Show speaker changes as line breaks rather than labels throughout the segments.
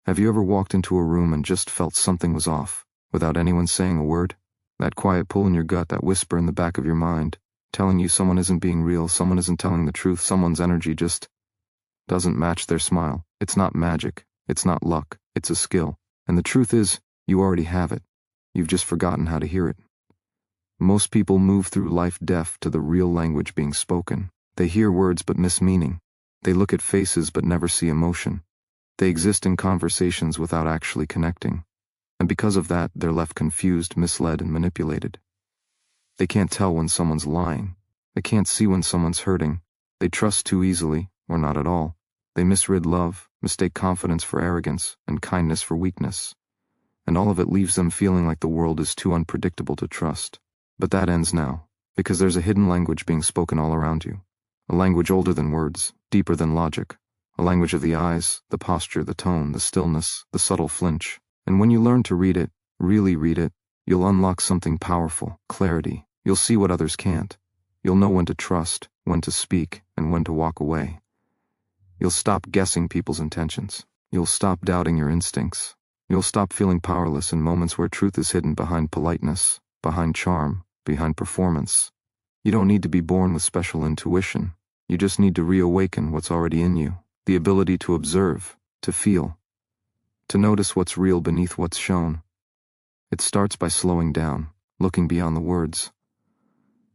Have you ever walked into a room and just felt something was off, without anyone saying a word? That quiet pull in your gut, that whisper in the back of your mind, telling you someone isn't being real, someone isn't telling the truth, someone's energy just doesn't match their smile. It's not magic, it's not luck, it's a skill. And the truth is, you already have it. You've just forgotten how to hear it. Most people move through life deaf to the real language being spoken. They hear words but miss meaning. They look at faces but never see emotion. They exist in conversations without actually connecting. And because of that, they're left confused, misled, and manipulated. They can't tell when someone's lying. They can't see when someone's hurting. They trust too easily, or not at all. They misread love, mistake confidence for arrogance, and kindness for weakness. And all of it leaves them feeling like the world is too unpredictable to trust. But that ends now, because there's a hidden language being spoken all around you. A language older than words, deeper than logic. A language of the eyes, the posture, the tone, the stillness, the subtle flinch. And when you learn to read it, really read it, you'll unlock something powerful, clarity. You'll see what others can't. You'll know when to trust, when to speak, and when to walk away. You'll stop guessing people's intentions. You'll stop doubting your instincts. You'll stop feeling powerless in moments where truth is hidden behind politeness, behind charm, behind performance. You don't need to be born with special intuition. You just need to reawaken what's already in you. The ability to observe, to feel, to notice what's real beneath what's shown. It starts by slowing down, looking beyond the words,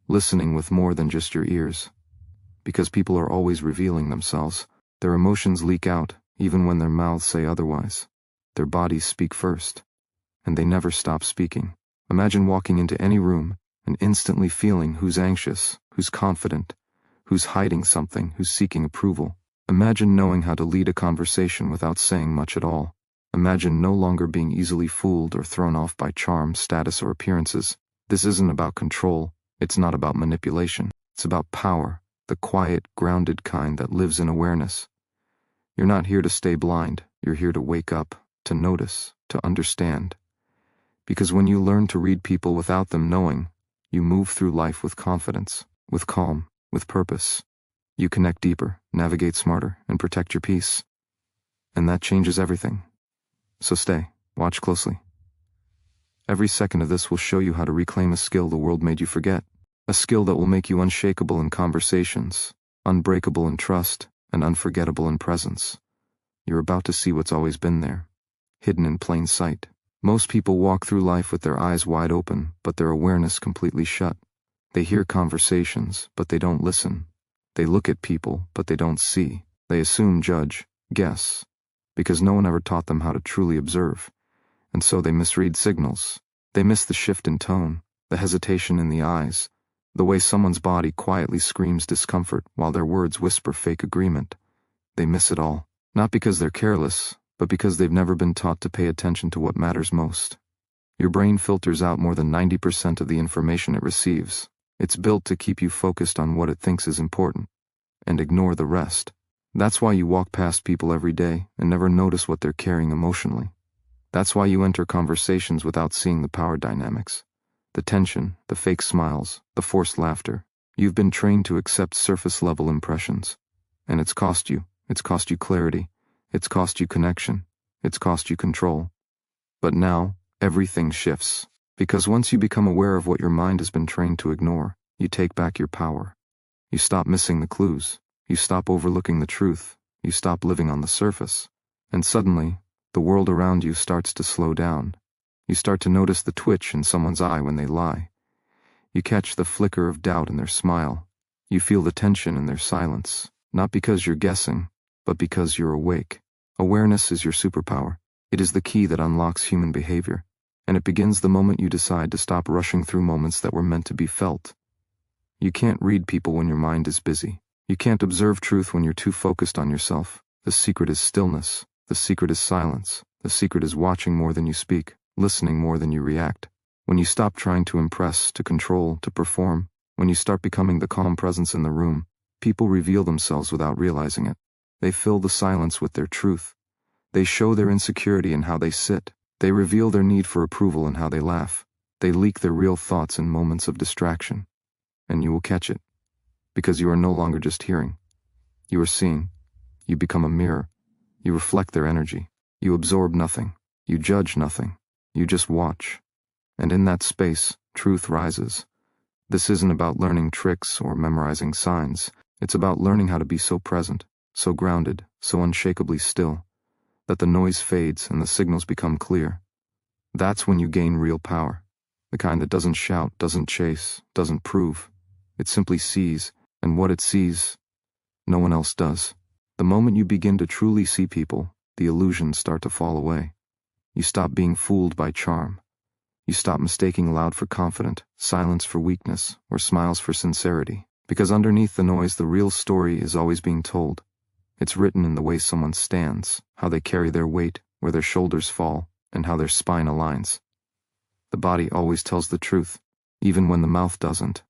listening with more than just your ears. Because people are always revealing themselves, their emotions leak out, even when their mouths say otherwise. Their bodies speak first, and they never stop speaking. Imagine walking into any room and instantly feeling who's anxious, who's confident, who's hiding something, who's seeking approval. Imagine knowing how to lead a conversation without saying much at all. Imagine no longer being easily fooled or thrown off by charm, status, or appearances. This isn't about control. It's not about manipulation. It's about power, the quiet, grounded kind that lives in awareness. You're not here to stay blind. You're here to wake up, to notice, to understand. Because when you learn to read people without them knowing, you move through life with confidence, with calm, with purpose. You connect deeper, navigate smarter, and protect your peace. And that changes everything. So stay, watch closely. Every second of this will show you how to reclaim a skill the world made you forget. A skill that will make you unshakable in conversations, unbreakable in trust, and unforgettable in presence. You're about to see what's always been there, hidden in plain sight. Most people walk through life with their eyes wide open, but their awareness completely shut. They hear conversations, but they don't listen. They look at people, but they don't see. They assume, judge, guess, because no one ever taught them how to truly observe. And so they misread signals. They miss the shift in tone, the hesitation in the eyes, the way someone's body quietly screams discomfort while their words whisper fake agreement. They miss it all, not because they're careless, but because they've never been taught to pay attention to what matters most. Your brain filters out more than 90% of the information it receives. It's built to keep you focused on what it thinks is important, and ignore the rest. That's why you walk past people every day and never notice what they're carrying emotionally. That's why you enter conversations without seeing the power dynamics. The tension, the fake smiles, the forced laughter. You've been trained to accept surface-level impressions. And it's cost you. It's cost you clarity. It's cost you connection. It's cost you control. But now, everything shifts. Because once you become aware of what your mind has been trained to ignore, you take back your power. You stop missing the clues. You stop overlooking the truth. You stop living on the surface. And suddenly, the world around you starts to slow down. You start to notice the twitch in someone's eye when they lie. You catch the flicker of doubt in their smile. You feel the tension in their silence, not because you're guessing, but because you're awake. Awareness is your superpower. It is the key that unlocks human behavior. And it begins the moment you decide to stop rushing through moments that were meant to be felt. You can't read people when your mind is busy. You can't observe truth when you're too focused on yourself. The secret is stillness. The secret is silence. The secret is watching more than you speak, listening more than you react. When you stop trying to impress, to control, to perform, when you start becoming the calm presence in the room, people reveal themselves without realizing it. They fill the silence with their truth. They show their insecurity in how they sit. They reveal their need for approval in how they laugh. They leak their real thoughts in moments of distraction. And you will catch it. Because you are no longer just hearing. You are seeing. You become a mirror. You reflect their energy. You absorb nothing. You judge nothing. You just watch. And in that space, truth rises. This isn't about learning tricks or memorizing signs. It's about learning how to be so present, so grounded, so unshakably still, that the noise fades and the signals become clear. That's when you gain real power. The kind that doesn't shout, doesn't chase, doesn't prove. It simply sees, and what it sees, no one else does. The moment you begin to truly see people, the illusions start to fall away. You stop being fooled by charm. You stop mistaking loud for confident, silence for weakness, or smiles for sincerity. Because underneath the noise, the real story is always being told. It's written in the way someone stands, how they carry their weight, where their shoulders fall, and how their spine aligns. The body always tells the truth, even when the mouth doesn't.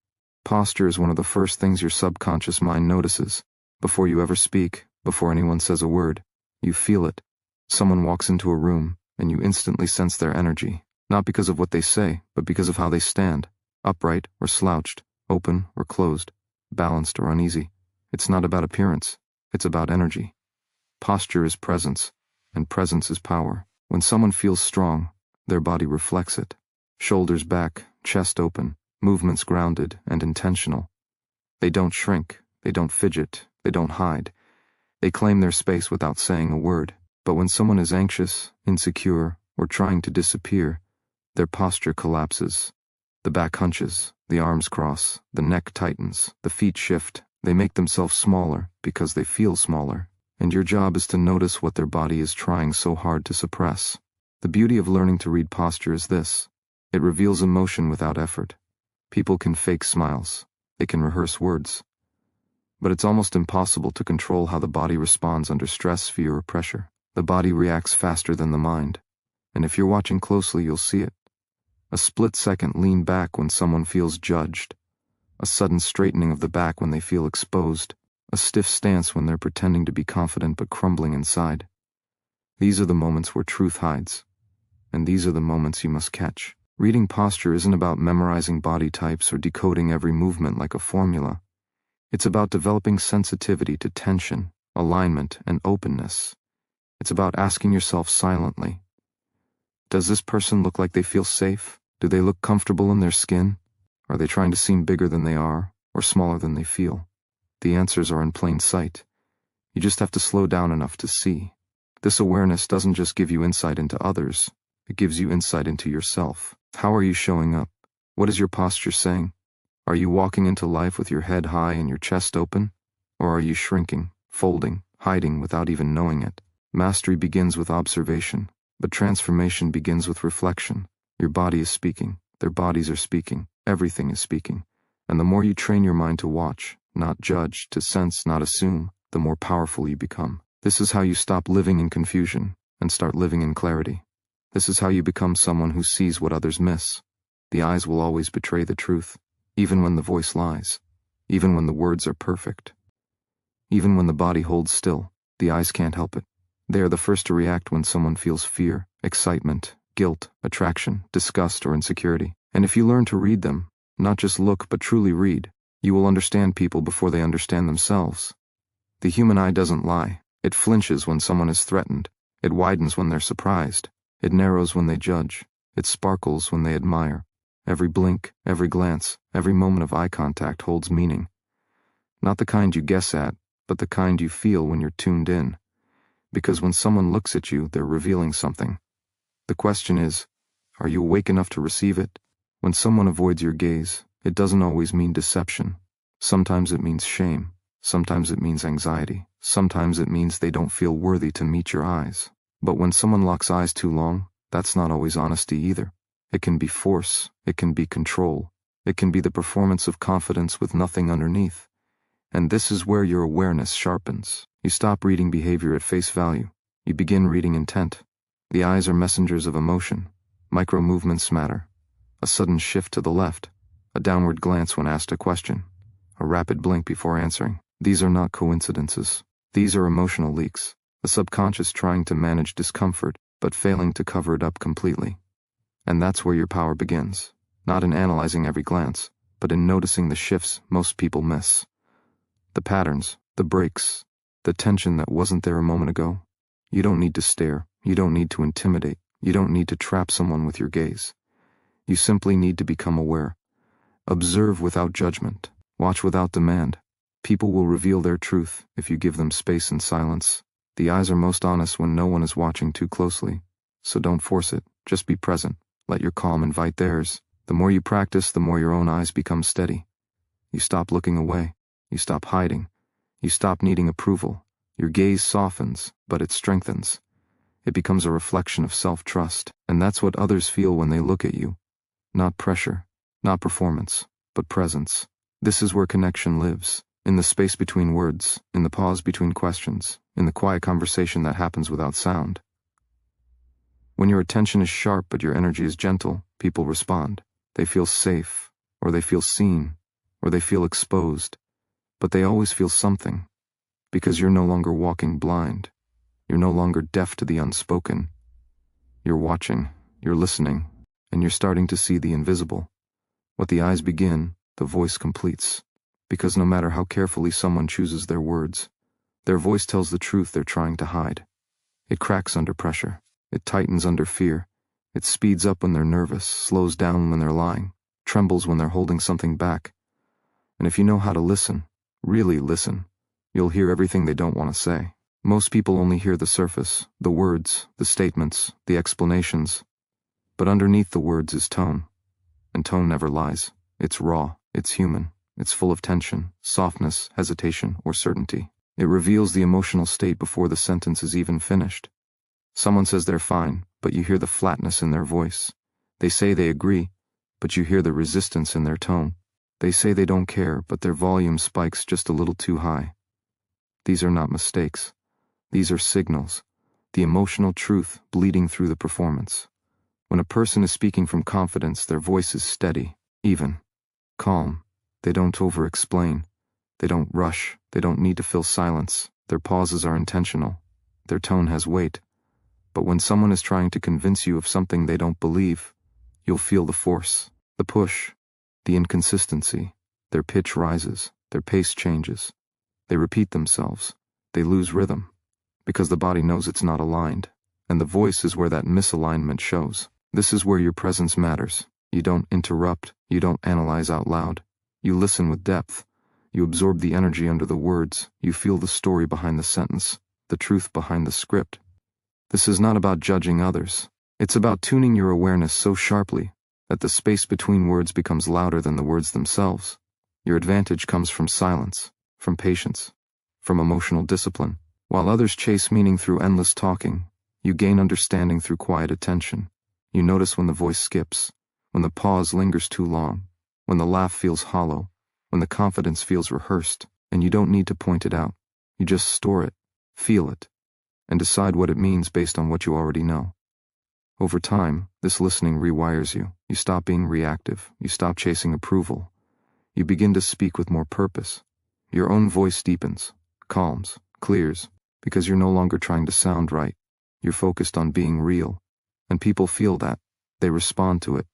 Posture is one of the first things your subconscious mind notices. Before you ever speak, before anyone says a word, you feel it. Someone walks into a room, and you instantly sense their energy, not because of what they say, but because of how they stand, upright or slouched, open or closed, balanced or uneasy. It's not about appearance, it's about energy. Posture is presence, and presence is power. When someone feels strong, their body reflects it. Shoulders back, chest open, movements grounded and intentional. They don't shrink, they don't fidget, they don't hide. They claim their space without saying a word. But when someone is anxious, insecure, or trying to disappear, their posture collapses. The back hunches, the arms cross, the neck tightens, the feet shift. They make themselves smaller because they feel smaller. And your job is to notice what their body is trying so hard to suppress. The beauty of learning to read posture is this. It reveals emotion without effort. People can fake smiles. They can rehearse words. But it's almost impossible to control how the body responds under stress, fear, or pressure. The body reacts faster than the mind. And if you're watching closely, you'll see it. A split-second lean back when someone feels judged. A sudden straightening of the back when they feel exposed. A stiff stance when they're pretending to be confident but crumbling inside. These are the moments where truth hides. And these are the moments you must catch. Reading posture isn't about memorizing body types or decoding every movement like a formula. It's about developing sensitivity to tension, alignment, and openness. It's about asking yourself silently, does this person look like they feel safe? Do they look comfortable in their skin? Are they trying to seem bigger than they are, or smaller than they feel? The answers are in plain sight. You just have to slow down enough to see. This awareness doesn't just give you insight into others, it gives you insight into yourself. How are you showing up? What is your posture saying? Are you walking into life with your head high and your chest open? Or are you shrinking, folding, hiding without even knowing it? Mastery begins with observation, but transformation begins with reflection. Your body is speaking, their bodies are speaking, everything is speaking. And the more you train your mind to watch, not judge, to sense, not assume, the more powerful you become. This is how you stop living in confusion and start living in clarity. This is how you become someone who sees what others miss. The eyes will always betray the truth, even when the voice lies, even when the words are perfect. Even when the body holds still, the eyes can't help it. They are the first to react when someone feels fear, excitement, guilt, attraction, disgust, or insecurity. And if you learn to read them, not just look but truly read, you will understand people before they understand themselves. The human eye doesn't lie. It flinches when someone is threatened. It widens when they're surprised. It narrows when they judge. It sparkles when they admire. Every blink, every glance, every moment of eye contact holds meaning. Not the kind you guess at, but the kind you feel when you're tuned in. Because when someone looks at you, they're revealing something. The question is, are you awake enough to receive it? When someone avoids your gaze, it doesn't always mean deception. Sometimes it means shame. Sometimes it means anxiety. Sometimes it means they don't feel worthy to meet your eyes. But when someone locks eyes too long, that's not always honesty either. It can be force. It can be control. It can be the performance of confidence with nothing underneath. And this is where your awareness sharpens. You stop reading behavior at face value. You begin reading intent. The eyes are messengers of emotion. Micro movements matter. A sudden shift to the left. A downward glance when asked a question. A rapid blink before answering. These are not coincidences. These are emotional leaks. The subconscious trying to manage discomfort, but failing to cover it up completely. And that's where your power begins. Not in analyzing every glance, but in noticing the shifts most people miss. The patterns, the breaks, the tension that wasn't there a moment ago. You don't need to stare. You don't need to intimidate. You don't need to trap someone with your gaze. You simply need to become aware. Observe without judgment. Watch without demand. People will reveal their truth if you give them space and silence. The eyes are most honest when no one is watching too closely. So don't force it. Just be present. Let your calm invite theirs. The more you practice, the more your own eyes become steady. You stop looking away. You stop hiding. You stop needing approval. Your gaze softens, but it strengthens. It becomes a reflection of self-trust, and that's what others feel when they look at you. Not pressure, not performance, but presence. This is where connection lives, in the space between words, in the pause between questions, in the quiet conversation that happens without sound. When your attention is sharp but your energy is gentle, people respond. They feel safe, or they feel seen, or they feel exposed, but they always feel something, because you're no longer walking blind. You're no longer deaf to the unspoken. You're watching, you're listening, and you're starting to see the invisible. What the eyes begin, the voice completes. Because no matter how carefully someone chooses their words, their voice tells the truth they're trying to hide. It cracks under pressure. It tightens under fear. It speeds up when they're nervous, slows down when they're lying, trembles when they're holding something back. And if you know how to listen, really listen, you'll hear everything they don't want to say. Most people only hear the surface, the words, the statements, the explanations. But underneath the words is tone. And tone never lies. It's raw, it's human, it's full of tension, softness, hesitation, or certainty. It reveals the emotional state before the sentence is even finished. Someone says they're fine, but you hear the flatness in their voice. They say they agree, but you hear the resistance in their tone. They say they don't care, but their volume spikes just a little too high. These are not mistakes. These are signals, the emotional truth bleeding through the performance. When a person is speaking from confidence, their voice is steady, even, calm. They don't over-explain. They don't rush. They don't need to fill silence. Their pauses are intentional. Their tone has weight. But when someone is trying to convince you of something they don't believe, you'll feel the force, the push, the inconsistency. Their pitch rises. Their pace changes. They repeat themselves. They lose rhythm. Because the body knows it's not aligned, and the voice is where that misalignment shows. This is where your presence matters. You don't interrupt, you don't analyze out loud. You listen with depth. You absorb the energy under the words. You feel the story behind the sentence, the truth behind the script. This is not about judging others. It's about tuning your awareness so sharply that the space between words becomes louder than the words themselves. Your advantage comes from silence, from patience, from emotional discipline. While others chase meaning through endless talking, you gain understanding through quiet attention. You notice when the voice skips, when the pause lingers too long, when the laugh feels hollow, when the confidence feels rehearsed, and you don't need to point it out. You just store it, feel it, and decide what it means based on what you already know. Over time, this listening rewires you. You stop being reactive. You stop chasing approval. You begin to speak with more purpose. Your own voice deepens, calms, clears, because you're no longer trying to sound right. You're focused on being real. And people feel that. They respond to it.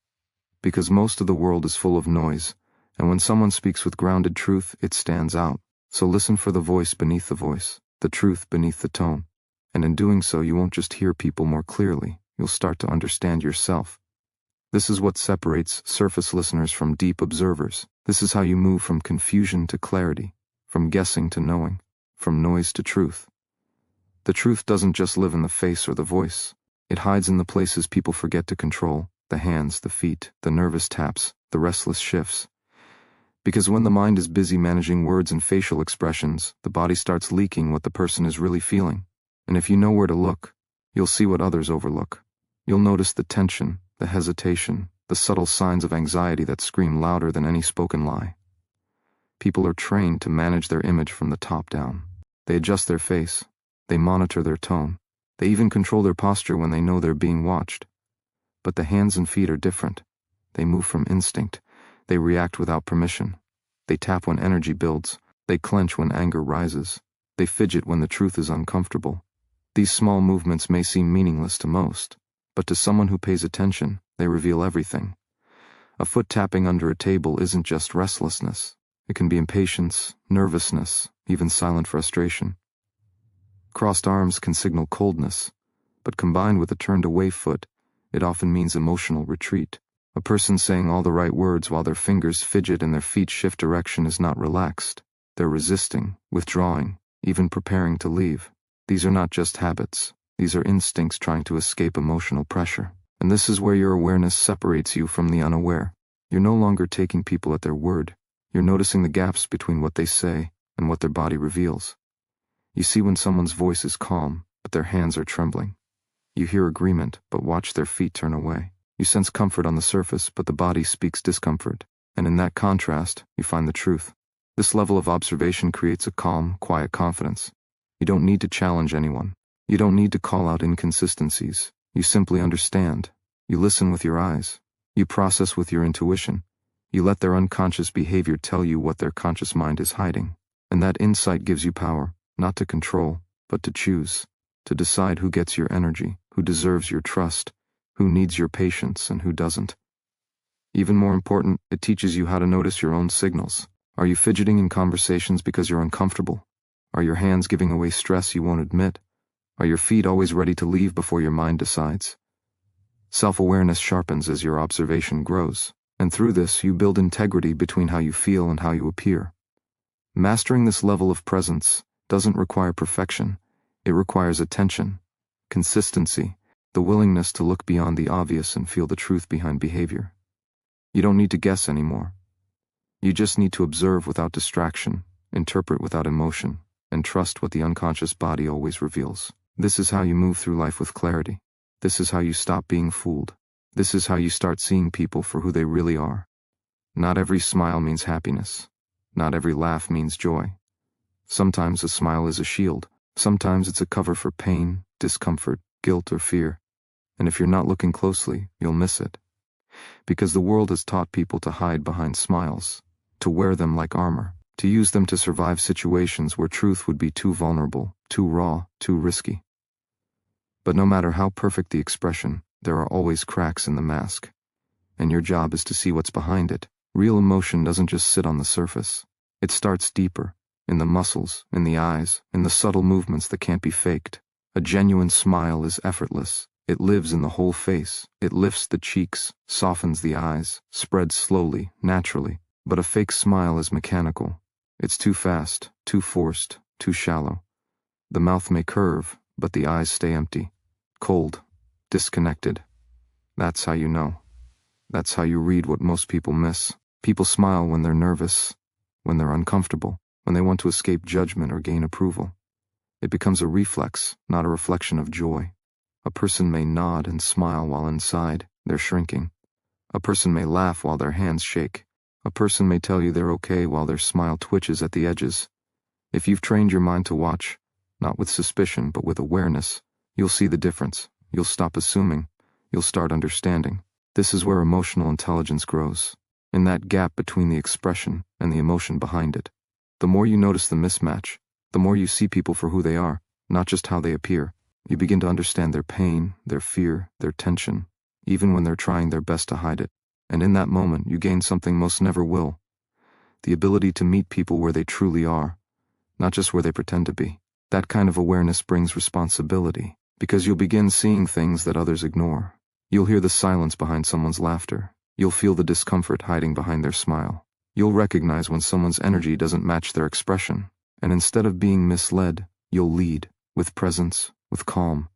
Because most of the world is full of noise, and when someone speaks with grounded truth, it stands out. So listen for the voice beneath the voice, the truth beneath the tone. And in doing so, you won't just hear people more clearly. You'll start to understand yourself. This is what separates surface listeners from deep observers. This is how you move from confusion to clarity, from guessing to knowing, from noise to truth. The truth doesn't just live in the face or the voice. It hides in the places people forget to control, the hands, the feet, the nervous taps, the restless shifts. Because when the mind is busy managing words and facial expressions, the body starts leaking what the person is really feeling. And if you know where to look, you'll see what others overlook. You'll notice the tension, the hesitation, the subtle signs of anxiety that scream louder than any spoken lie. People are trained to manage their image from the top down. They adjust their face. They monitor their tone. They even control their posture when they know they're being watched. But the hands and feet are different. They move from instinct. They react without permission. They tap when energy builds. They clench when anger rises. They fidget when the truth is uncomfortable. These small movements may seem meaningless to most, but to someone who pays attention, they reveal everything. A foot tapping under a table isn't just restlessness. It can be impatience, nervousness, even silent frustration. Crossed arms can signal coldness. but combined with a turned-away foot, it often means emotional retreat. A person saying all the right words while their fingers fidget and their feet shift direction is not relaxed. They're resisting, withdrawing, even preparing to leave. These are not just habits. These are instincts trying to escape emotional pressure. And this is where your awareness separates you from the unaware. You're no longer taking people at their word. You're noticing the gaps between what they say and what their body reveals. You see when someone's voice is calm, but their hands are trembling. You hear agreement, but watch their feet turn away. You sense comfort on the surface, but the body speaks discomfort. And in that contrast, you find the truth. This level of observation creates a calm, quiet confidence. You don't need to challenge anyone. You don't need to call out inconsistencies. You simply understand. You listen with your eyes. You process with your intuition. You let their unconscious behavior tell you what their conscious mind is hiding. And that insight gives you power, not to control, but to choose. To decide who gets your energy, who deserves your trust, who needs your patience, and who doesn't. Even more important, it teaches you how to notice your own signals. Are you fidgeting in conversations because you're uncomfortable? Are your hands giving away stress you won't admit? Are your feet always ready to leave before your mind decides? Self-awareness sharpens as your observation grows, and through this you build integrity between how you feel and how you appear. Mastering this level of presence doesn't require perfection. It requires attention, consistency, the willingness to look beyond the obvious and feel the truth behind behavior. You don't need to guess anymore. You just need to observe without distraction, interpret without emotion, and trust what the unconscious body always reveals. This is how you move through life with clarity. This is how you stop being fooled. This is how you start seeing people for who they really are. Not every smile means happiness. Not every laugh means joy. Sometimes a smile is a shield. Sometimes it's a cover for pain, discomfort, guilt, or fear. And if you're not looking closely, you'll miss it. Because the world has taught people to hide behind smiles, to wear them like armor, to use them to survive situations where truth would be too vulnerable, too raw, too risky. But no matter how perfect the expression, there are always cracks in the mask. And your job is to see what's behind it. Real emotion doesn't just sit on the surface. It starts deeper, in the muscles, in the eyes, in the subtle movements that can't be faked. A genuine smile is effortless. It lives in the whole face. It lifts the cheeks, softens the eyes, spreads slowly, naturally. But a fake smile is mechanical. It's too fast, too forced, too shallow. The mouth may curve, but the eyes stay empty, cold, disconnected. That's how you know. That's how you read what most people miss. People smile when they're nervous, when they're uncomfortable, when they want to escape judgment or gain approval. It becomes a reflex, not a reflection of joy. A person may nod and smile while inside they're shrinking. A person may laugh while their hands shake. A person may tell you they're okay while their smile twitches at the edges. If you've trained your mind to watch, not with suspicion but with awareness, you'll see the difference. You'll stop assuming. You'll start understanding. This is where emotional intelligence grows, in that gap between the expression and the emotion behind it. The more you notice the mismatch, the more you see people for who they are, not just how they appear. You begin to understand their pain, their fear, their tension, even when they're trying their best to hide it. And in that moment, you gain something most never will. The ability to meet people where they truly are, not just where they pretend to be. That kind of awareness brings responsibility, because you'll begin seeing things that others ignore. You'll hear the silence behind someone's laughter. You'll feel the discomfort hiding behind their smile. You'll recognize when someone's energy doesn't match their expression. And instead of being misled, you'll lead, with presence, with calm,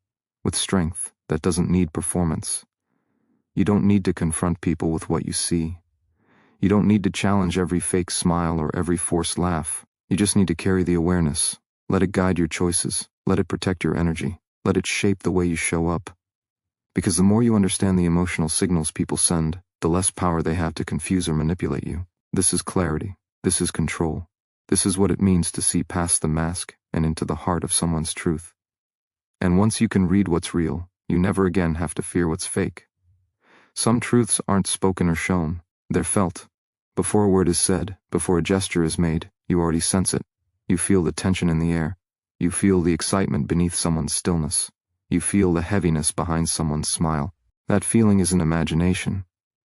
with strength that doesn't need performance. You don't need to confront people with what you see. You don't need to challenge every fake smile or every forced laugh. You just need to carry the awareness. Let it guide your choices. Let it protect your energy. Let it shape the way you show up. Because the more you understand the emotional signals people send, the less power they have to confuse or manipulate you. This is clarity. This is control. This is what it means to see past the mask and into the heart of someone's truth. And once you can read what's real, you never again have to fear what's fake. Some truths aren't spoken or shown. They're felt. Before a word is said, before a gesture is made, you already sense it. You feel the tension in the air. You feel the excitement beneath someone's stillness. You feel the heaviness behind someone's smile. That feeling isn't imagination.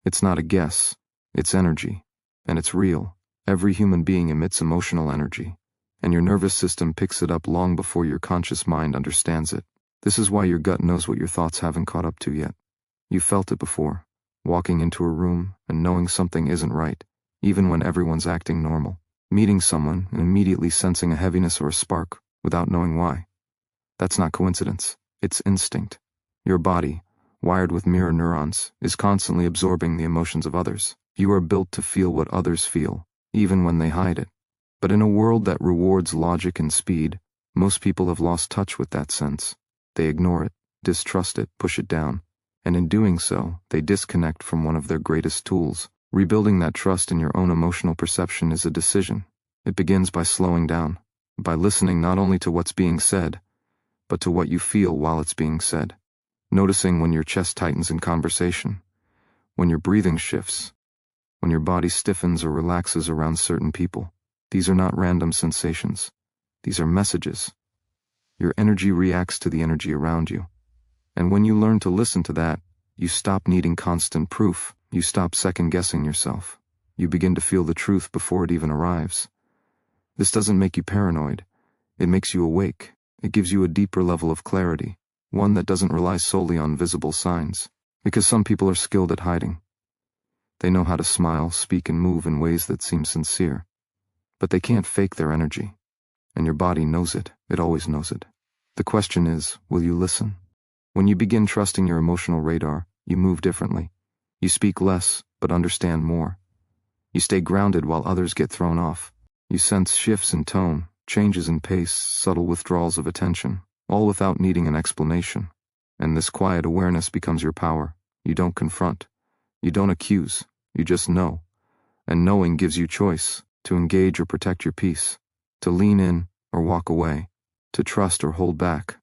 It's not a guess. It's energy. And it's real. Every human being emits emotional energy. And your nervous system picks it up long before your conscious mind understands it. This is why your gut knows what your thoughts haven't caught up to yet. You felt it before, walking into a room and knowing something isn't right, even when everyone's acting normal. Meeting someone and immediately sensing a heaviness or a spark without knowing why. That's not coincidence, it's instinct. Your body, wired with mirror neurons, is constantly absorbing the emotions of others. You are built to feel what others feel, even when they hide it. But in a world that rewards logic and speed, most people have lost touch with that sense. They ignore it, distrust it, push it down, and in doing so, they disconnect from one of their greatest tools. Rebuilding that trust in your own emotional perception is a decision. It begins by slowing down, by listening not only to what's being said, but to what you feel while it's being said. Noticing when your chest tightens in conversation, when your breathing shifts, when your body stiffens or relaxes around certain people. These are not random sensations. These are messages. Your energy reacts to the energy around you. And when you learn to listen to that, you stop needing constant proof. You stop second-guessing yourself. You begin to feel the truth before it even arrives. This doesn't make you paranoid. It makes you awake. It gives you a deeper level of clarity, one that doesn't rely solely on visible signs. Because some people are skilled at hiding. They know how to smile, speak, and move in ways that seem sincere. But they can't fake their energy. And your body knows it. It always knows it. The question is, will you listen? When you begin trusting your emotional radar, you move differently. You speak less, but understand more. You stay grounded while others get thrown off. You sense shifts in tone, changes in pace, subtle withdrawals of attention, all without needing an explanation. And this quiet awareness becomes your power. You don't confront. You don't accuse. You just know. And knowing gives you choice, to engage or protect your peace, to lean in or walk away, to trust or hold back.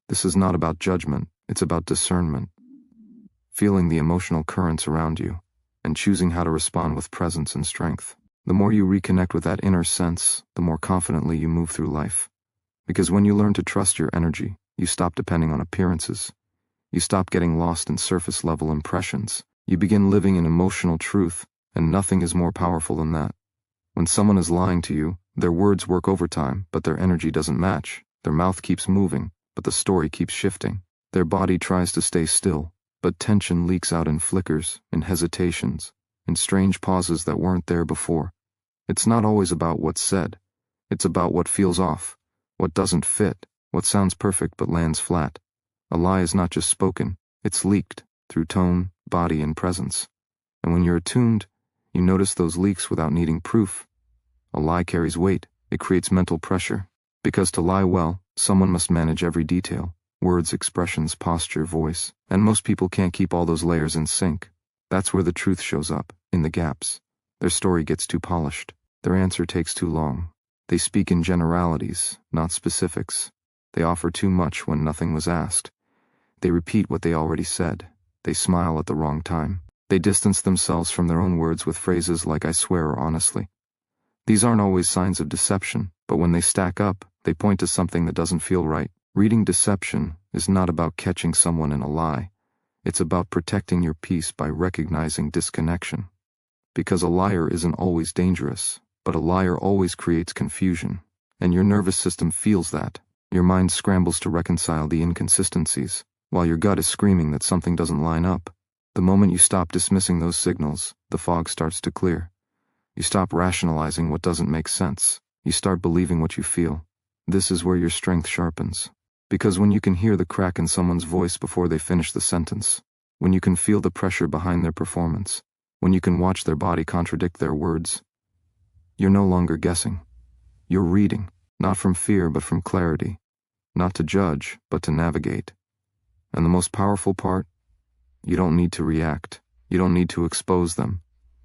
This is not about judgment, it's about discernment. Feeling the emotional currents around you, and choosing how to respond with presence and strength. The more you reconnect with that inner sense, the more confidently you move through life. Because when you learn to trust your energy, you stop depending on appearances. You stop getting lost in surface-level impressions. You begin living in emotional truth, and nothing is more powerful than that. When someone is lying to you, their words work overtime, but their energy doesn't match. Their mouth keeps moving, but the story keeps shifting. Their body tries to stay still, but tension leaks out in flickers, in hesitations, in strange pauses that weren't there before. It's not always about what's said. It's about what feels off, what doesn't fit, what sounds perfect but lands flat. A lie is not just spoken, it's leaked, through tone, body, and presence. And when you're attuned, you notice those leaks without needing proof. A lie carries weight, it creates mental pressure. Because to lie well, someone must manage every detail. Words, expressions, posture, voice, and most people can't keep all those layers in sync. That's where the truth shows up, in the gaps. Their story gets too polished. Their answer takes too long. They speak in generalities, not specifics. They offer too much when nothing was asked. They repeat what they already said. They smile at the wrong time. They distance themselves from their own words with phrases like "I swear" or "honestly." These aren't always signs of deception, but when they stack up, they point to something that doesn't feel right. Reading deception is not about catching someone in a lie. It's about protecting your peace by recognizing disconnection. Because a liar isn't always dangerous, but a liar always creates confusion. And your nervous system feels that. Your mind scrambles to reconcile the inconsistencies, while your gut is screaming that something doesn't line up. The moment you stop dismissing those signals, the fog starts to clear. You stop rationalizing what doesn't make sense. You start believing what you feel. This is where your strength sharpens. Because when you can hear the crack in someone's voice before they finish the sentence, when you can feel the pressure behind their performance, when you can watch their body contradict their words, you're no longer guessing. You're reading, not from fear but from clarity, not to judge but to navigate. And the most powerful part? You don't need to react. You don't need to expose them.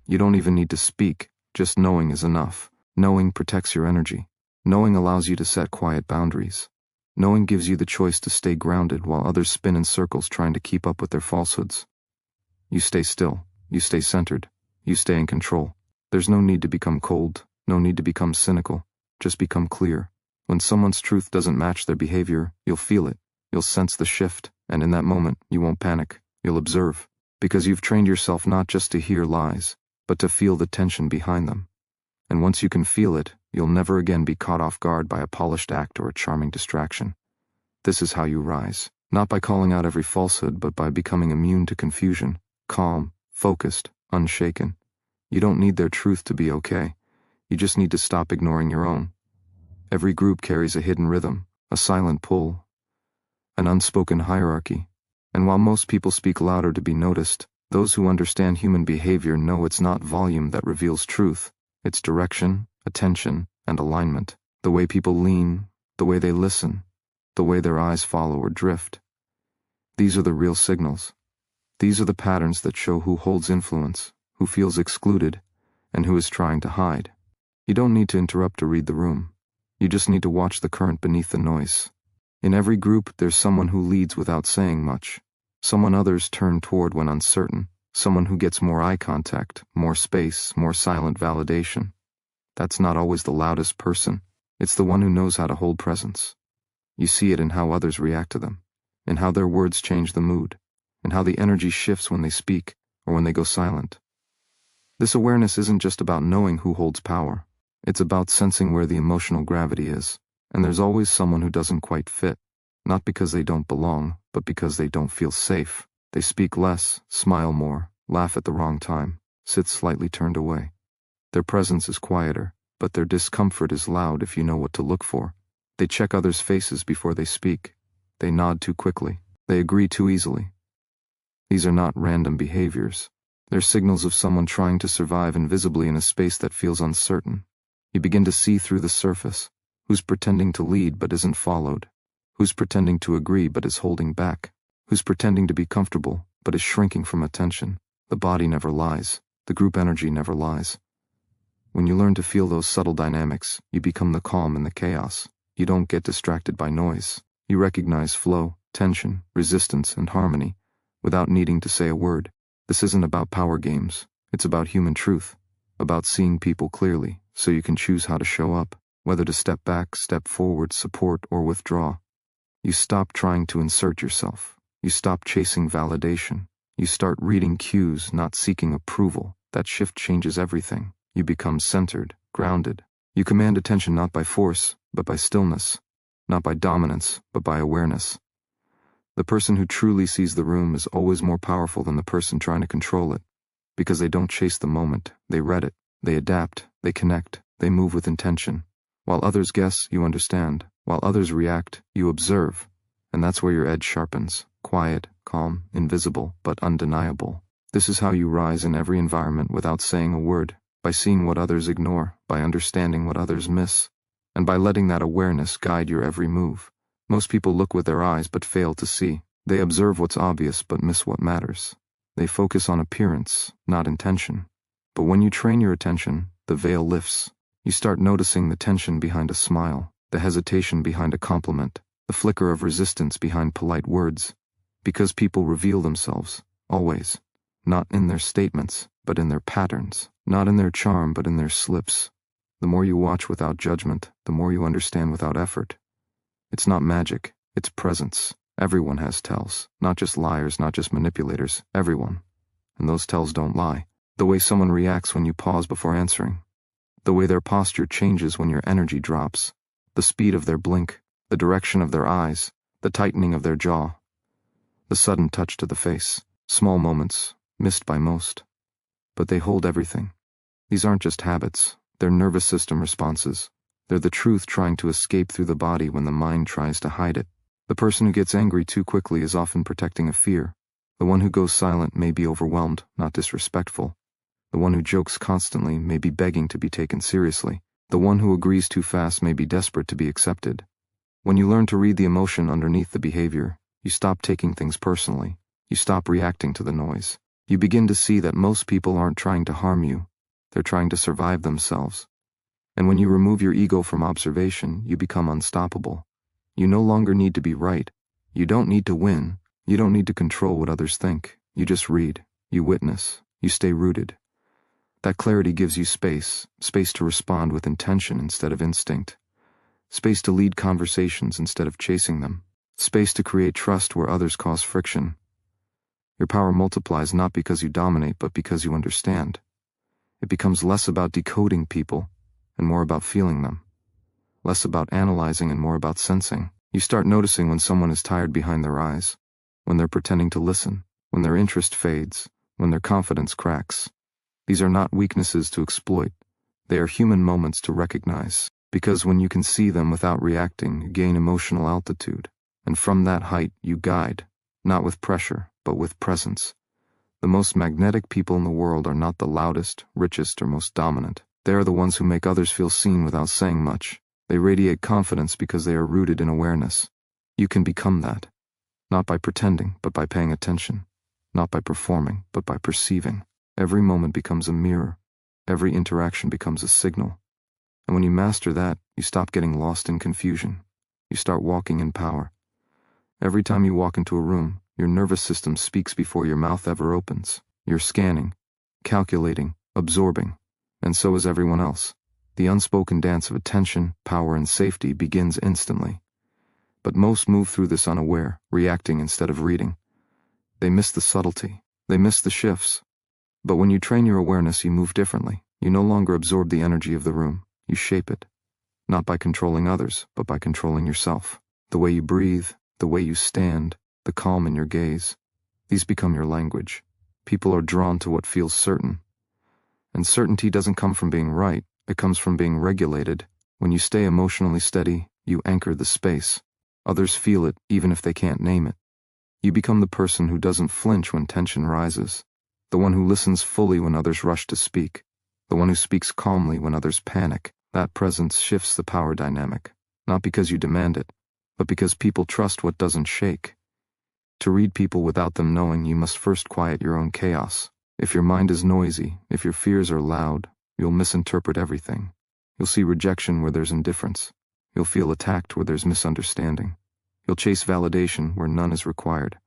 You don't even need to speak. Just knowing is enough. Knowing protects your energy. Knowing allows you to set quiet boundaries. Knowing gives you the choice to stay grounded while others spin in circles trying to keep up with their falsehoods. You stay still. You stay centered. You stay in control. There's no need to become cold. No need to become cynical. Just become clear. When someone's truth doesn't match their behavior, you'll feel it. You'll sense the shift, and in that moment, you won't panic. You'll observe. Because you've trained yourself not just to hear lies, but to feel the tension behind them. And once you can feel it, you'll never again be caught off guard by a polished act or a charming distraction. This is how you rise. Not by calling out every falsehood, but by becoming immune to confusion, calm, focused, unshaken. You don't need their truth to be okay. You just need to stop ignoring your own. Every group carries a hidden rhythm, a silent pull, an unspoken hierarchy. And while most people speak louder to be noticed, those who understand human behavior know it's not volume that reveals truth. It's direction, attention, and alignment. The way people lean, the way they listen, the way their eyes follow or drift. These are the real signals. These are the patterns that show who holds influence, who feels excluded, and who is trying to hide. You don't need to interrupt to read the room. You just need to watch the current beneath the noise. In every group, there's someone who leads without saying much, someone others turn toward when uncertain, someone who gets more eye contact, more space, more silent validation. That's not always the loudest person. It's the one who knows how to hold presence. You see it in how others react to them, in how their words change the mood, in how the energy shifts when they speak or when they go silent. This awareness isn't just about knowing who holds power. It's about sensing where the emotional gravity is, and there's always someone who doesn't quite fit, not because they don't belong, but because they don't feel safe. They speak less, smile more, laugh at the wrong time, sit slightly turned away. Their presence is quieter, but their discomfort is loud if you know what to look for. They check others' faces before they speak. They nod too quickly. They agree too easily. These are not random behaviors. They're signals of someone trying to survive invisibly in a space that feels uncertain. You begin to see through the surface. Who's pretending to lead but isn't followed? Who's pretending to agree but is holding back? Who's pretending to be comfortable but is shrinking from attention? The body never lies. The group energy never lies. When you learn to feel those subtle dynamics, you become the calm in the chaos. You don't get distracted by noise. You recognize flow, tension, resistance, and harmony without needing to say a word. This isn't about power games. It's about human truth, about seeing people clearly so you can choose how to show up, whether to step back, step forward, support, or withdraw. You stop trying to insert yourself. You stop chasing validation. You start reading cues, not seeking approval. That shift changes everything. You become centered, grounded. You command attention not by force, but by stillness. Not by dominance, but by awareness. The person who truly sees the room is always more powerful than the person trying to control it, because they don't chase the moment, they read it, they adapt, they connect, they move with intention. While others guess, you understand. While others react, you observe. And that's where your edge sharpens. Quiet, calm, invisible, but undeniable. This is how you rise in every environment without saying a word, by seeing what others ignore, by understanding what others miss, and by letting that awareness guide your every move. Most people look with their eyes but fail to see. They observe what's obvious but miss what matters. They focus on appearance, not intention. But when you train your attention, the veil lifts. You start noticing the tension behind a smile, the hesitation behind a compliment, the flicker of resistance behind polite words. Because people reveal themselves, always. Not in their statements, but in their patterns. Not in their charm, but in their slips. The more you watch without judgment, the more you understand without effort. It's not magic, it's presence. Everyone has tells. Not just liars, not just manipulators. Everyone. And those tells don't lie. The way someone reacts when you pause before answering. The way their posture changes when your energy drops. The speed of their blink. The direction of their eyes. The tightening of their jaw. The sudden touch to the face. Small moments, missed by most. But they hold everything. These aren't just habits. They're nervous system responses. They're the truth trying to escape through the body when the mind tries to hide it. The person who gets angry too quickly is often protecting a fear. The one who goes silent may be overwhelmed, not disrespectful. The one who jokes constantly may be begging to be taken seriously. The one who agrees too fast may be desperate to be accepted. When you learn to read the emotion underneath the behavior, you stop taking things personally. You stop reacting to the noise. You begin to see that most people aren't trying to harm you. They're trying to survive themselves. And when you remove your ego from observation, you become unstoppable. You no longer need to be right. You don't need to win. You don't need to control what others think. You just read. You witness. You stay rooted. That clarity gives you space to respond with intention instead of instinct. Space to lead conversations instead of chasing them. Space to create trust where others cause friction. Your power multiplies not because you dominate, but because you understand. It becomes less about decoding people and more about feeling them. Less about analyzing and more about sensing. You start noticing when someone is tired behind their eyes, when they're pretending to listen, when their interest fades, when their confidence cracks. These are not weaknesses to exploit. They are human moments to recognize, because when you can see them without reacting, you gain emotional altitude, and from that height you guide, not with pressure, but with presence. The most magnetic people in the world are not the loudest, richest, or most dominant. They are the ones who make others feel seen without saying much. They radiate confidence because they are rooted in awareness. You can become that, not by pretending, but by paying attention, not by performing, but by perceiving. Every moment becomes a mirror. Every interaction becomes a signal. And when you master that, you stop getting lost in confusion. You start walking in power. Every time you walk into a room, your nervous system speaks before your mouth ever opens. You're scanning, calculating, absorbing, and so is everyone else. The unspoken dance of attention, power, and safety begins instantly. But most move through this unaware, reacting instead of reading. They miss the subtlety. They miss the shifts. But when you train your awareness, you move differently. You no longer absorb the energy of the room. You shape it. Not by controlling others, but by controlling yourself. The way you breathe, the way you stand, the calm in your gaze. These become your language. People are drawn to what feels certain. And certainty doesn't come from being right. It comes from being regulated. When you stay emotionally steady, you anchor the space. Others feel it, even if they can't name it. You become the person who doesn't flinch when tension rises. The one who listens fully when others rush to speak. The one who speaks calmly when others panic. That presence shifts the power dynamic. Not because you demand it, but because people trust what doesn't shake. To read people without them knowing, you must first quiet your own chaos. If your mind is noisy, if your fears are loud, you'll misinterpret everything. You'll see rejection where there's indifference. You'll feel attacked where there's misunderstanding. You'll chase validation where none is required.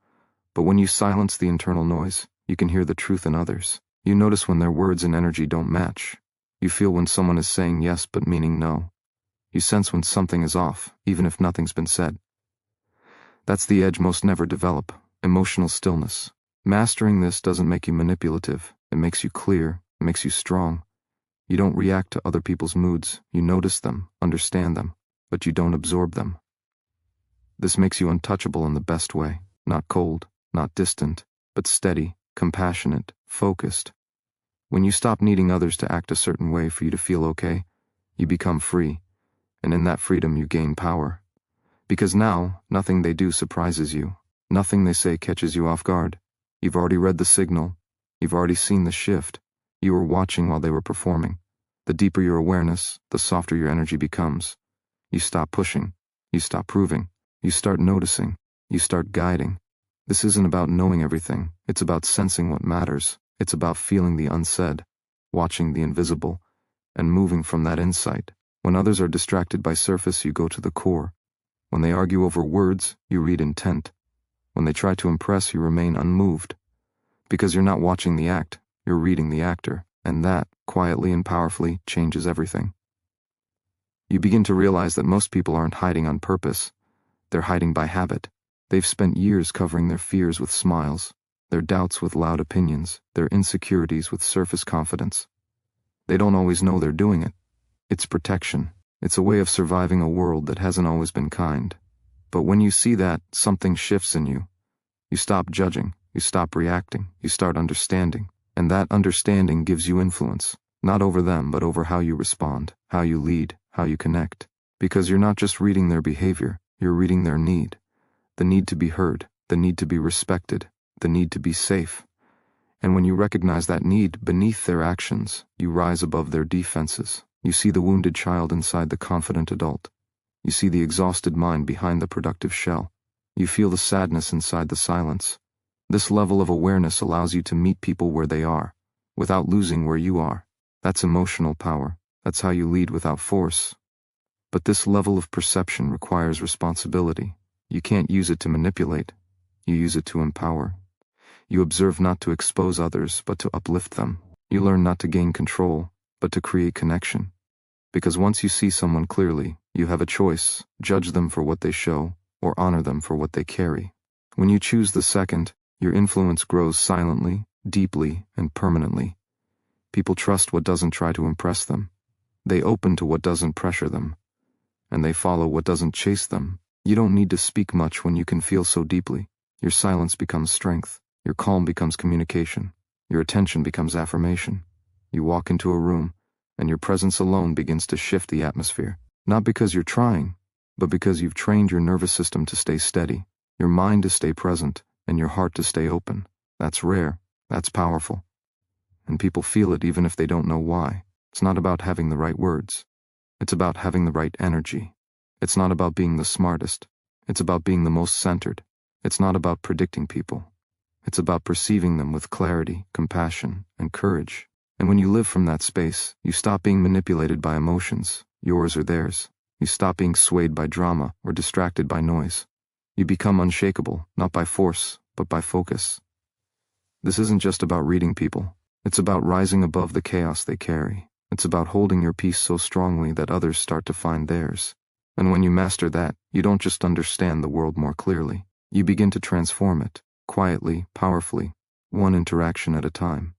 But when you silence the internal noise, you can hear the truth in others. You notice when their words and energy don't match. You feel when someone is saying yes but meaning no. You sense when something is off, even if nothing's been said. That's the edge most never develop, emotional stillness. Mastering this doesn't make you manipulative. It makes you clear. It makes you strong. You don't react to other people's moods. You notice them, understand them, but you don't absorb them. This makes you untouchable in the best way. Not cold, not distant, but steady, compassionate, focused. When you stop needing others to act a certain way for you to feel okay, you become free, and in that freedom you gain power. Because now, nothing they do surprises you. Nothing they say catches you off guard. You've already read the signal. You've already seen the shift. You were watching while they were performing. The deeper your awareness, the softer your energy becomes. You stop pushing. You stop proving. You start noticing. You start guiding. This isn't about knowing everything. It's about sensing what matters. It's about feeling the unsaid, watching the invisible, and moving from that insight. When others are distracted by surface, you go to the core. When they argue over words, you read intent. When they try to impress, you remain unmoved. Because you're not watching the act, you're reading the actor, and that, quietly and powerfully, changes everything. You begin to realize that most people aren't hiding on purpose. They're hiding by habit. They've spent years covering their fears with smiles, their doubts with loud opinions, their insecurities with surface confidence. They don't always know they're doing it. It's protection. It's a way of surviving a world that hasn't always been kind. But when you see that, something shifts in you. You stop judging. You stop reacting. You start understanding. And that understanding gives you influence, not over them, but over how you respond, how you lead, how you connect. Because you're not just reading their behavior, you're reading their need. The need to be heard, the need to be respected, the need to be safe. And when you recognize that need beneath their actions, you rise above their defenses. You see the wounded child inside the confident adult. You see the exhausted mind behind the productive shell. You feel the sadness inside the silence. This level of awareness allows you to meet people where they are, without losing where you are. That's emotional power. That's how you lead without force. But this level of perception requires responsibility. You can't use it to manipulate. You use it to empower. You observe not to expose others, but to uplift them. You learn not to gain control, but to create connection. Because once you see someone clearly, you have a choice: judge them for what they show, or honor them for what they carry. When you choose the second, your influence grows silently, deeply, and permanently. People trust what doesn't try to impress them. They open to what doesn't pressure them. And they follow what doesn't chase them. You don't need to speak much when you can feel so deeply. Your silence becomes strength. Your calm becomes communication. Your attention becomes affirmation. You walk into a room, and your presence alone begins to shift the atmosphere. Not because you're trying, but because you've trained your nervous system to stay steady, your mind to stay present, and your heart to stay open. That's rare. That's powerful. And people feel it even if they don't know why. It's not about having the right words. It's about having the right energy. It's not about being the smartest. It's about being the most centered. It's not about predicting people. It's about perceiving them with clarity, compassion, and courage. And when you live from that space, you stop being manipulated by emotions, yours or theirs. You stop being swayed by drama or distracted by noise. You become unshakable, not by force, but by focus. This isn't just about reading people. It's about rising above the chaos they carry. It's about holding your peace so strongly that others start to find theirs. And when you master that, you don't just understand the world more clearly. You begin to transform it, quietly, powerfully, one interaction at a time.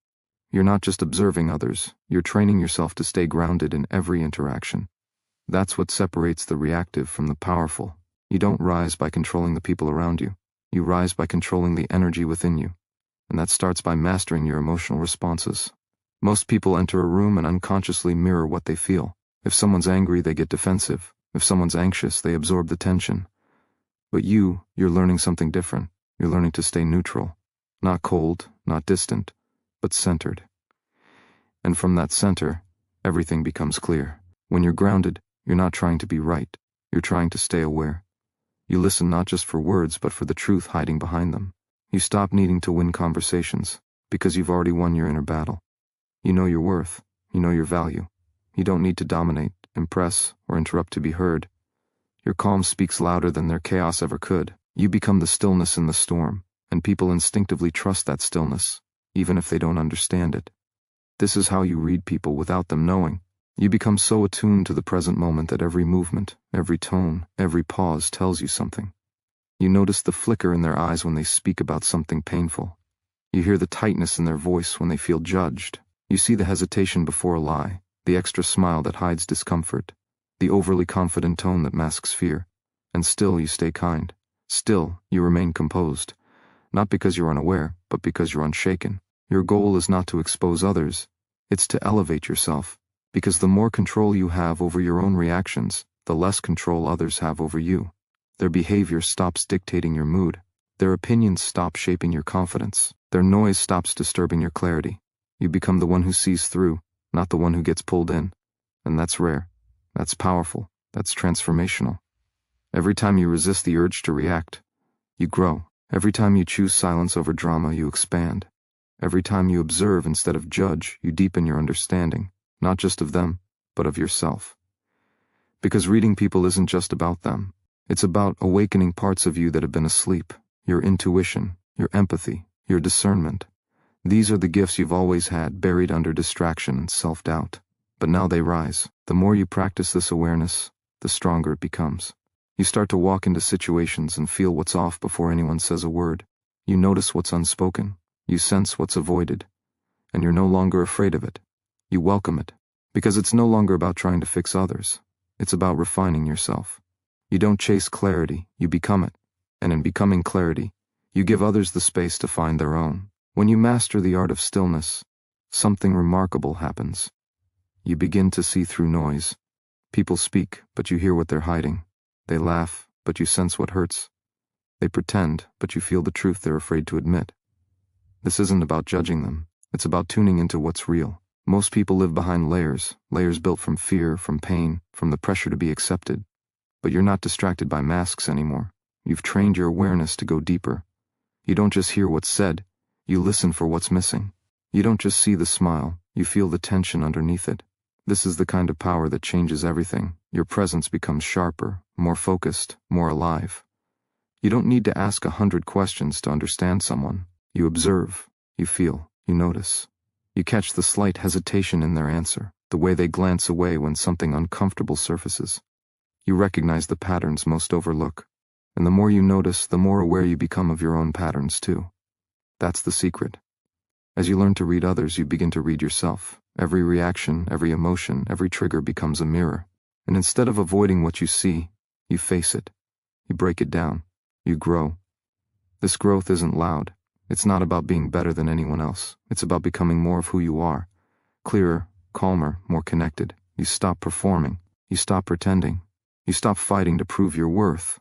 You're not just observing others, you're training yourself to stay grounded in every interaction. That's what separates the reactive from the powerful. You don't rise by controlling the people around you. You rise by controlling the energy within you. And that starts by mastering your emotional responses. Most people enter a room and unconsciously mirror what they feel. If someone's angry, they get defensive. If someone's anxious, they absorb the tension. But you're learning something different. You're learning to stay neutral. Not cold, not distant, but centered. And from that center, everything becomes clear. When you're grounded, you're not trying to be right. You're trying to stay aware. You listen not just for words, but for the truth hiding behind them. You stop needing to win conversations, because you've already won your inner battle. You know your worth. You know your value. You don't need to dominate, impress, or interrupt to be heard. Your calm speaks louder than their chaos ever could. You become the stillness in the storm, and people instinctively trust that stillness, even if they don't understand it. This is how you read people without them knowing. You become so attuned to the present moment that every movement, every tone, every pause tells you something. You notice the flicker in their eyes when they speak about something painful. You hear the tightness in their voice when they feel judged. You see the hesitation before a lie, the extra smile that hides discomfort, the overly confident tone that masks fear. And still you stay kind. Still you remain composed. Not because you're unaware, but because you're unshaken. Your goal is not to expose others. It's to elevate yourself. Because the more control you have over your own reactions, the less control others have over you. Their behavior stops dictating your mood. Their opinions stop shaping your confidence. Their noise stops disturbing your clarity. You become the one who sees through, not the one who gets pulled in. And that's rare. That's powerful. That's transformational. Every time you resist the urge to react, you grow. Every time you choose silence over drama, you expand. Every time you observe instead of judge, you deepen your understanding, not just of them, but of yourself. Because reading people isn't just about them. It's about awakening parts of you that have been asleep. Your intuition, your empathy, your discernment. These are the gifts you've always had, buried under distraction and self-doubt. But now they rise. The more you practice this awareness, the stronger it becomes. You start to walk into situations and feel what's off before anyone says a word. You notice what's unspoken. You sense what's avoided. And you're no longer afraid of it. You welcome it. Because it's no longer about trying to fix others. It's about refining yourself. You don't chase clarity, you become it. And in becoming clarity, you give others the space to find their own. When you master the art of stillness, something remarkable happens. You begin to see through noise. People speak, but you hear what they're hiding. They laugh, but you sense what hurts. They pretend, but you feel the truth they're afraid to admit. This isn't about judging them. It's about tuning into what's real. Most people live behind layers built from fear, from pain, from the pressure to be accepted. But you're not distracted by masks anymore. You've trained your awareness to go deeper. You don't just hear what's said, you listen for what's missing. You don't just see the smile, you feel the tension underneath it. This is the kind of power that changes everything. Your presence becomes sharper, more focused, more alive. You don't need to ask 100 questions to understand someone. You observe, you feel, you notice. You catch the slight hesitation in their answer, the way they glance away when something uncomfortable surfaces. You recognize the patterns most overlook. And the more you notice, the more aware you become of your own patterns too. That's the secret. As you learn to read others, you begin to read yourself. Every reaction, every emotion, every trigger becomes a mirror. And instead of avoiding what you see, you face it. You break it down. You grow. This growth isn't loud. It's not about being better than anyone else. It's about becoming more of who you are. Clearer, calmer, more connected. You stop performing. You stop pretending. You stop fighting to prove your worth,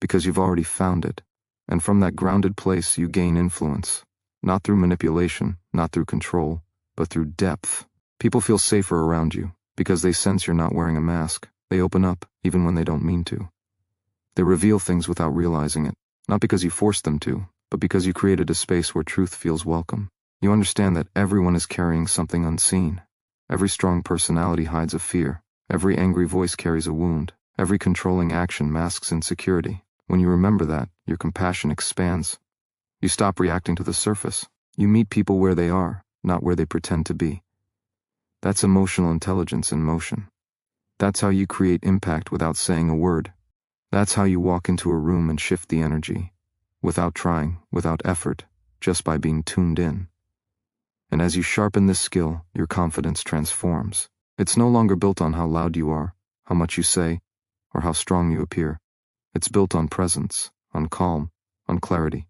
because you've already found it. And from that grounded place you gain influence. Not through manipulation, not through control, but through depth. People feel safer around you, because they sense you're not wearing a mask. They open up, even when they don't mean to. They reveal things without realizing it, not because you forced them to, but because you created a space where truth feels welcome. You understand that everyone is carrying something unseen. Every strong personality hides a fear. Every angry voice carries a wound. Every controlling action masks insecurity. When you remember that, your compassion expands. You stop reacting to the surface. You meet people where they are, not where they pretend to be. That's emotional intelligence in motion. That's how you create impact without saying a word. That's how you walk into a room and shift the energy, without trying, without effort, just by being tuned in. And as you sharpen this skill, your confidence transforms. It's no longer built on how loud you are, how much you say, or how strong you appear. It's built on presence, on calm, on clarity.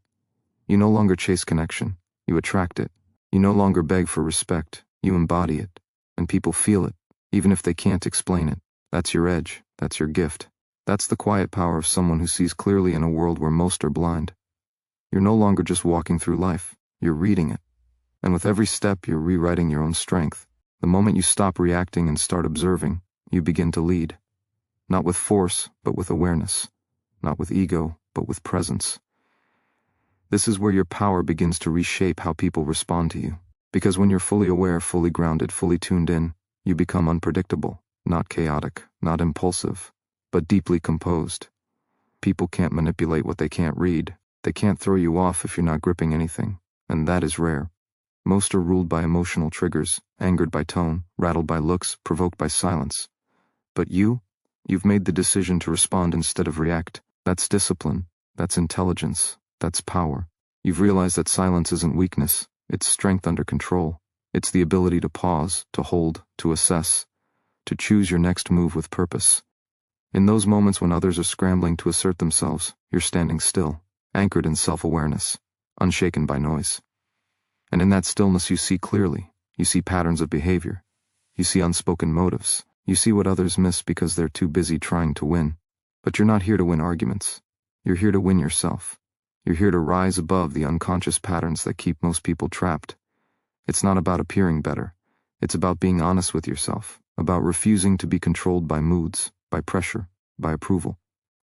You no longer chase connection, you attract it. You no longer beg for respect, you embody it. And people feel it, even if they can't explain it. That's your edge, that's your gift. That's the quiet power of someone who sees clearly in a world where most are blind. You're no longer just walking through life, you're reading it. And with every step, you're rewriting your own strength. The moment you stop reacting and start observing, you begin to lead. Not with force, but with awareness. Not with ego, but with presence. This is where your power begins to reshape how people respond to you. Because when you're fully aware, fully grounded, fully tuned in, you become unpredictable, not chaotic, not impulsive, but deeply composed. People can't manipulate what they can't read. They can't throw you off if you're not gripping anything, and that is rare. Most are ruled by emotional triggers, angered by tone, rattled by looks, provoked by silence. But you've made the decision to respond instead of react. That's discipline, that's intelligence, that's power. You've realized that silence isn't weakness, it's strength under control. It's the ability to pause, to hold, to assess, to choose your next move with purpose. In those moments when others are scrambling to assert themselves, you're standing still, anchored in self-awareness, unshaken by noise. And in that stillness you see clearly. You see patterns of behavior. You see unspoken motives. You see what others miss because they're too busy trying to win. But you're not here to win arguments. You're here to win yourself. You're here to rise above the unconscious patterns that keep most people trapped. It's not about appearing better. It's about being honest with yourself, about refusing to be controlled by moods, by pressure, by approval.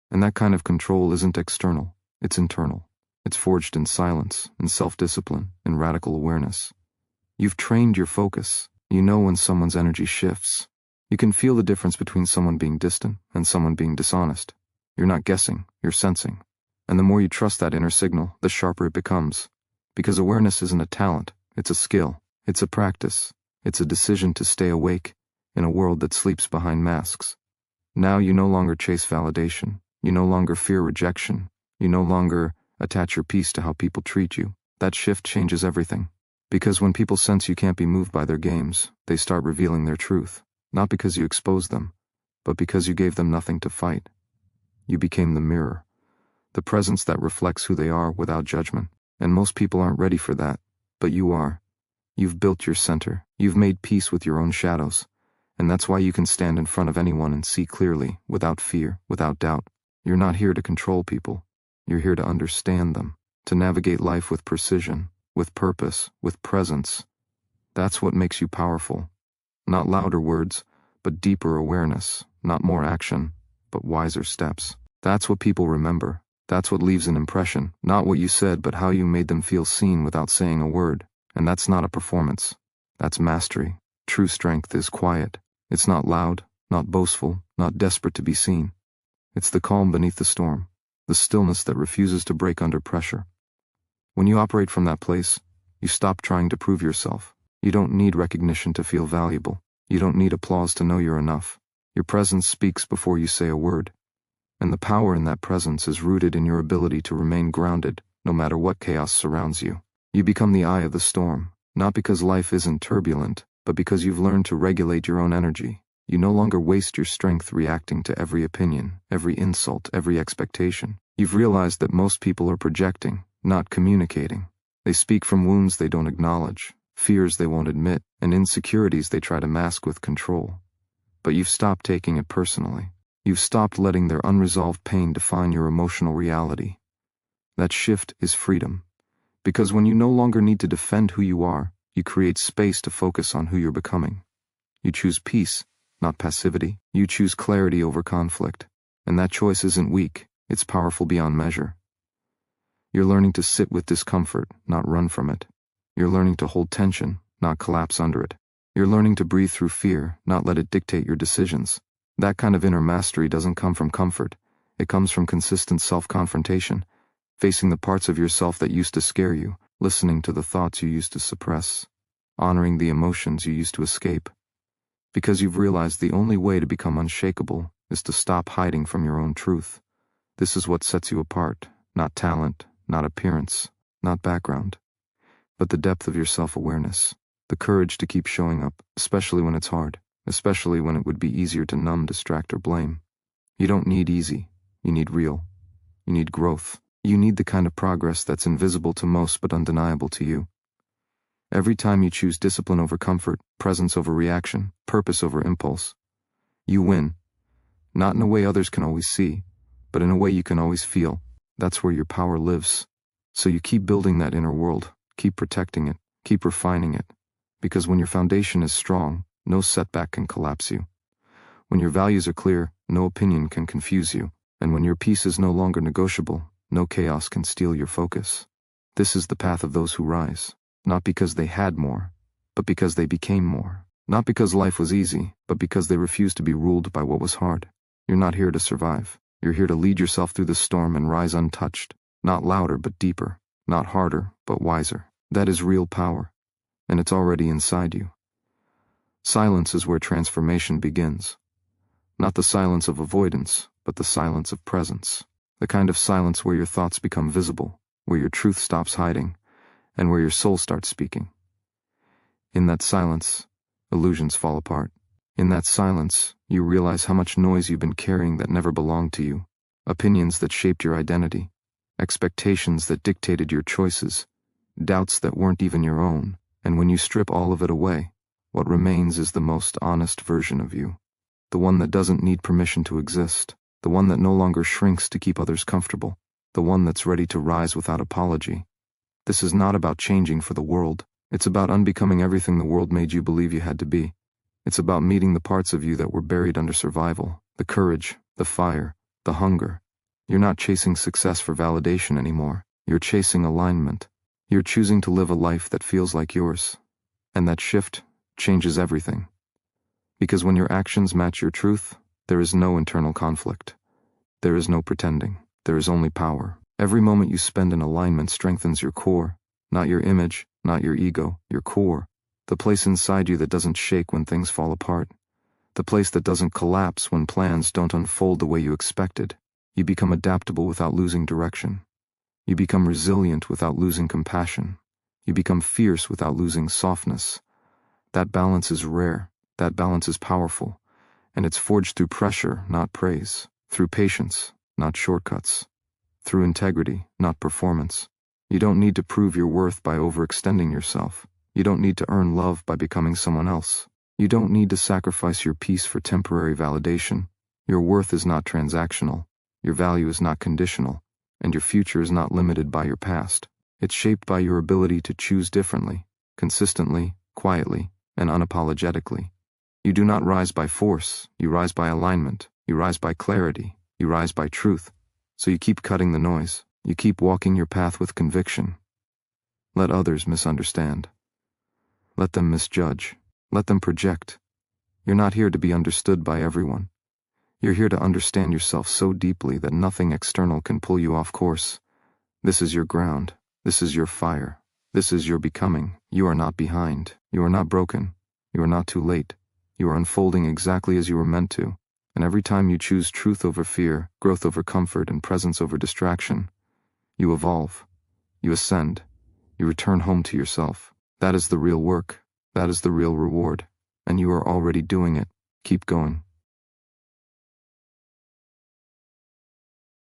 And that kind of control isn't external, it's internal. It's forged in silence, in self-discipline, in radical awareness. You've trained your focus. You know when someone's energy shifts. You can feel the difference between someone being distant and someone being dishonest. You're not guessing, you're sensing. And the more you trust that inner signal, the sharper it becomes. Because awareness isn't a talent, it's a skill, it's a practice, it's a decision to stay awake in a world that sleeps behind masks. Now you no longer chase validation, you no longer fear rejection, you no longer attach your peace to how people treat you. That shift changes everything. Because when people sense you can't be moved by their games, they start revealing their truth. Not because you exposed them, but because you gave them nothing to fight. You became the mirror. The presence that reflects who they are without judgment. And most people aren't ready for that, but you are. You've built your center. You've made peace with your own shadows. And that's why you can stand in front of anyone and see clearly, without fear, without doubt. You're not here to control people. You're here to understand them, to navigate life with precision, with purpose, with presence. That's what makes you powerful. Not louder words, but deeper awareness. Not more action, but wiser steps. That's what people remember. That's what leaves an impression. Not what you said, but how you made them feel seen without saying a word. And that's not a performance. That's mastery. True strength is quiet. It's not loud, not boastful, not desperate to be seen. It's the calm beneath the storm. The stillness that refuses to break under pressure. When you operate from that place, you stop trying to prove yourself. You don't need recognition to feel valuable. You don't need applause to know you're enough. Your presence speaks before you say a word. And the power in that presence is rooted in your ability to remain grounded, no matter what chaos surrounds you. You become the eye of the storm, not because life isn't turbulent, but because you've learned to regulate your own energy. You no longer waste your strength reacting to every opinion, every insult, every expectation. You've realized that most people are projecting, not communicating. They speak from wounds they don't acknowledge, fears they won't admit, and insecurities they try to mask with control. But you've stopped taking it personally. You've stopped letting their unresolved pain define your emotional reality. That shift is freedom. Because when you no longer need to defend who you are, you create space to focus on who you're becoming. You choose peace, not passivity. You choose clarity over conflict. And that choice isn't weak, it's powerful beyond measure. You're learning to sit with discomfort, not run from it. You're learning to hold tension, not collapse under it. You're learning to breathe through fear, not let it dictate your decisions. That kind of inner mastery doesn't come from comfort. It comes from consistent self-confrontation, facing the parts of yourself that used to scare you, listening to the thoughts you used to suppress, honoring the emotions you used to escape. Because you've realized the only way to become unshakable is to stop hiding from your own truth. This is what sets you apart, not talent, not appearance, not background, but the depth of your self-awareness, the courage to keep showing up, especially when it's hard, especially when it would be easier to numb, distract, or blame. You don't need easy, you need real. You need growth. You need the kind of progress that's invisible to most but undeniable to you. Every time you choose discipline over comfort, presence over reaction, purpose over impulse, you win. Not in a way others can always see, but in a way you can always feel. That's where your power lives. So you keep building that inner world, keep protecting it, keep refining it. Because when your foundation is strong, no setback can collapse you. When your values are clear, no opinion can confuse you. And when your peace is no longer negotiable, no chaos can steal your focus. This is the path of those who rise, not because they had more, but because they became more. Not because life was easy, but because they refused to be ruled by what was hard. You're not here to survive. You're here to lead yourself through the storm and rise untouched. Not louder, but deeper. Not harder, but wiser. That is real power, and it's already inside you. Silence is where transformation begins. Not the silence of avoidance, but the silence of presence. The kind of silence where your thoughts become visible, where your truth stops hiding, and where your soul starts speaking. In that silence, illusions fall apart. In that silence, you realize how much noise you've been carrying that never belonged to you, opinions that shaped your identity, expectations that dictated your choices, doubts that weren't even your own, and when you strip all of it away, what remains is the most honest version of you. The one that doesn't need permission to exist, the one that no longer shrinks to keep others comfortable, the one that's ready to rise without apology. This is not about changing for the world. It's about unbecoming everything the world made you believe you had to be. It's about meeting the parts of you that were buried under survival, the courage, the fire, the hunger. You're not chasing success for validation anymore. You're chasing alignment. You're choosing to live a life that feels like yours. And that shift changes everything. Because when your actions match your truth, there is no internal conflict. There is no pretending. There is only power. Every moment you spend in alignment strengthens your core, not your image, not your ego, your core, the place inside you that doesn't shake when things fall apart, the place that doesn't collapse when plans don't unfold the way you expected. You become adaptable without losing direction. You become resilient without losing compassion. You become fierce without losing softness. That balance is rare. That balance is powerful. And it's forged through pressure, not praise. Through patience, not shortcuts. Through integrity, not performance. You don't need to prove your worth by overextending yourself. You don't need to earn love by becoming someone else. You don't need to sacrifice your peace for temporary validation. Your worth is not transactional. Your value is not conditional. And your future is not limited by your past. It's shaped by your ability to choose differently, consistently, quietly, and unapologetically. You do not rise by force. You rise by alignment. You rise by clarity. You rise by truth. So you keep cutting the noise. You keep walking your path with conviction. Let others misunderstand. Let them misjudge. Let them project. You're not here to be understood by everyone. You're here to understand yourself so deeply that nothing external can pull you off course. This is your ground. This is your fire. This is your becoming. You are not behind. You are not broken. You are not too late. You are unfolding exactly as you were meant to. And every time you choose truth over fear, growth over comfort, and presence over distraction, you evolve. You ascend. You return home to yourself. That is the real work. That is the real reward. And you are already doing it. Keep going.